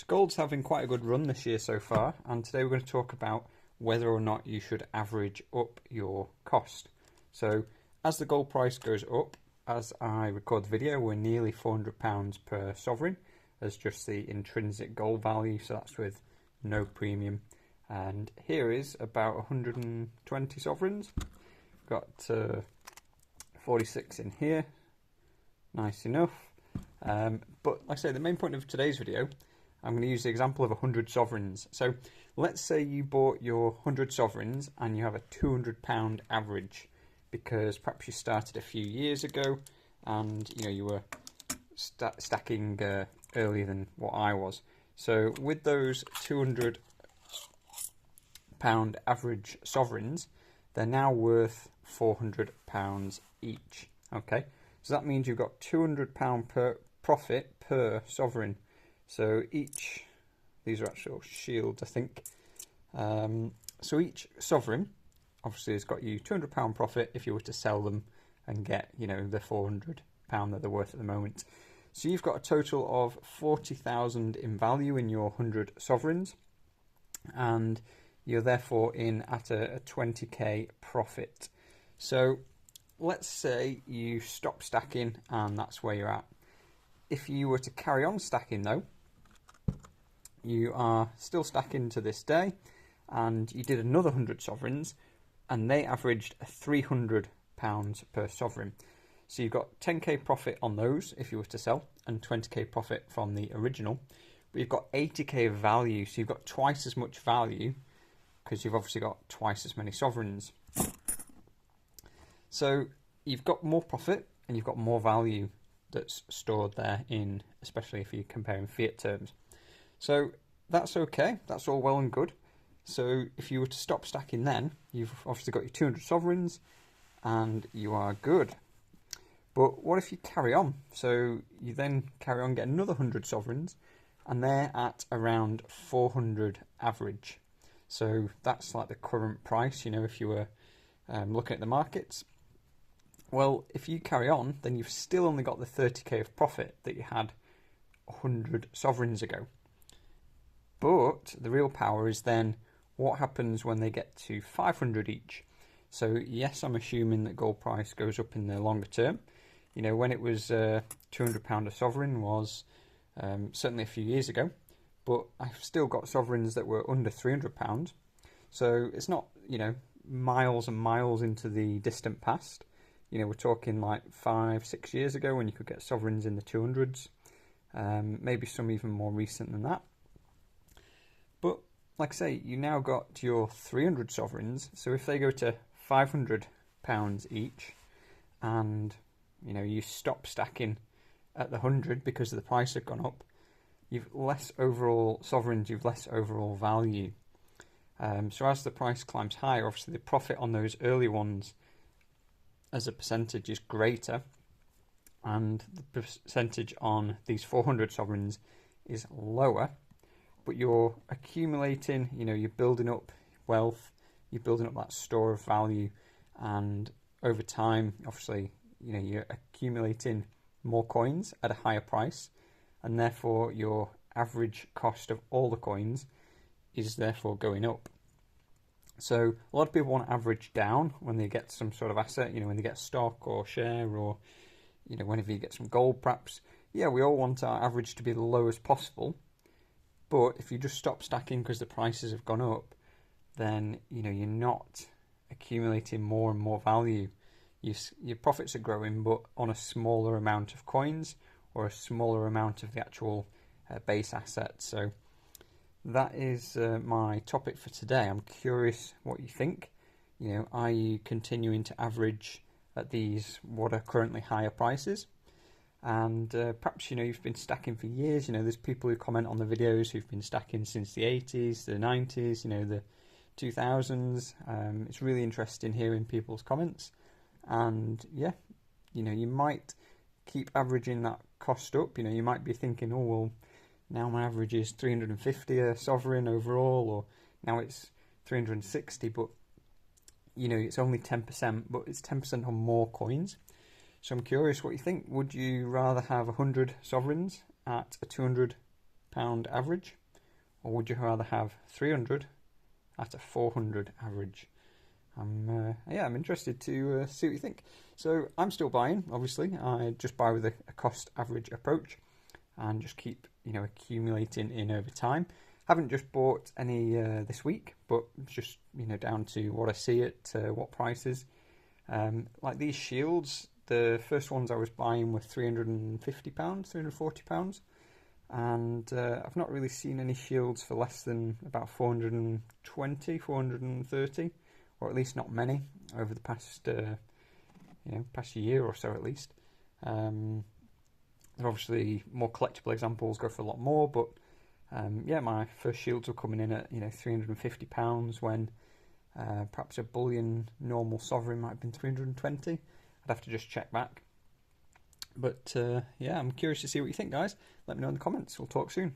So gold's having quite a good run this year so far, and today we're going to talk about whether or not you should average up your cost. So as the gold price goes up, as I record the video, we're nearly £400 per sovereign as just the intrinsic gold value, so that's with no premium. And here is about 120 sovereigns. Got 46 in here, nice enough. But like I say, the main point of today's video, I'm going to use the example of 100 sovereigns. So let's say you bought your 100 sovereigns and you have a £200 average because perhaps you started a few years ago and you were stacking earlier than what I was. So with those £200 average sovereigns, they're now worth £400 each. Okay, so that means you've got £200 per profit per sovereign. So these are actual shields, I think. So each sovereign obviously has got you £200 profit if you were to sell them and get, the £400 that they're worth at the moment. So you've got a total of 40,000 in value in your 100 sovereigns, and you're therefore in at a 20k profit. So let's say you stop stacking and that's where you're at. If you were to carry on stacking though, you are still stacking to this day, and you did another 100 sovereigns and they averaged £300 per sovereign. So you've got 10k profit on those if you were to sell, and 20k profit from the original. But you've got 80k of value, so you've got twice as much value because you've obviously got twice as many sovereigns. So you've got more profit and you've got more value that's stored there, in especially if you're comparing fiat terms. So that's okay, that's all well and good. So if you were to stop stacking then, you've obviously got your 200 sovereigns and you are good. But what if you carry on? So you then carry on, get another 100 sovereigns, and they're at around 400 average. So that's like the current price, if you were looking at the markets. Well, if you carry on, then you've still only got the 30k of profit that you had 100 sovereigns ago. But the real power is then what happens when they get to 500 each. So yes, I'm assuming that gold price goes up in the longer term. When it was £200 a sovereign was certainly a few years ago, but I've still got sovereigns that were under £300. So it's not, miles and miles into the distant past. We're talking like 5-6 years ago when you could get sovereigns in the 200s, maybe some even more recent than that. But like I say, you now got your 300 sovereigns, so if they go to £500 each, and you stop stacking at the 100 because the price had gone up, you've less overall sovereigns, you've less overall value. So as the price climbs higher, obviously the profit on those early ones as a percentage is greater, and the percentage on these 400 sovereigns is lower, but you're accumulating, you're building up wealth, you're building up that store of value, and over time, obviously, you're accumulating more coins at a higher price, and therefore your average cost of all the coins is therefore going up. So a lot of people want to average down when they get some sort of asset, when they get stock or share, or whenever you get some gold perhaps. Yeah, we all want our average to be the lowest possible, but if you just stop stacking because the prices have gone up, then you're not accumulating more and more value. Your profits are growing, but on a smaller amount of coins or a smaller amount of the actual base asset. So that is my topic for today. I'm curious what you think. Are you continuing to average at these what are currently higher prices? And perhaps you've been stacking for years. There's people who comment on the videos who've been stacking since the 80s, the 90s, the 2000s. It's really interesting hearing people's comments. And yeah, you might keep averaging that cost up. You might be thinking, oh well, now my average is 350 a sovereign overall, or now it's 360, but it's only 10%, but it's 10% on more coins. So I'm curious what you think. Would you rather have 100 sovereigns at a £200 average, or would you rather have 300 at a 400 average? I'm interested to see what you think. So I'm still buying, obviously. I just buy with a cost average approach and just keep, accumulating in over time. Haven't just bought any this week, but just, down to what I see at what prices. Like these shields, the first ones I was buying were £350, £340. And I've not really seen any shields for less than about 420, 430, or at least not many over the past past year or so at least. Obviously more collectible examples go for a lot more, but my first shields were coming in at £350 when perhaps a bullion normal sovereign might have been 320. I'd have to just check back. But I'm curious to see what you think, guys. Let me know in the comments. We'll talk soon.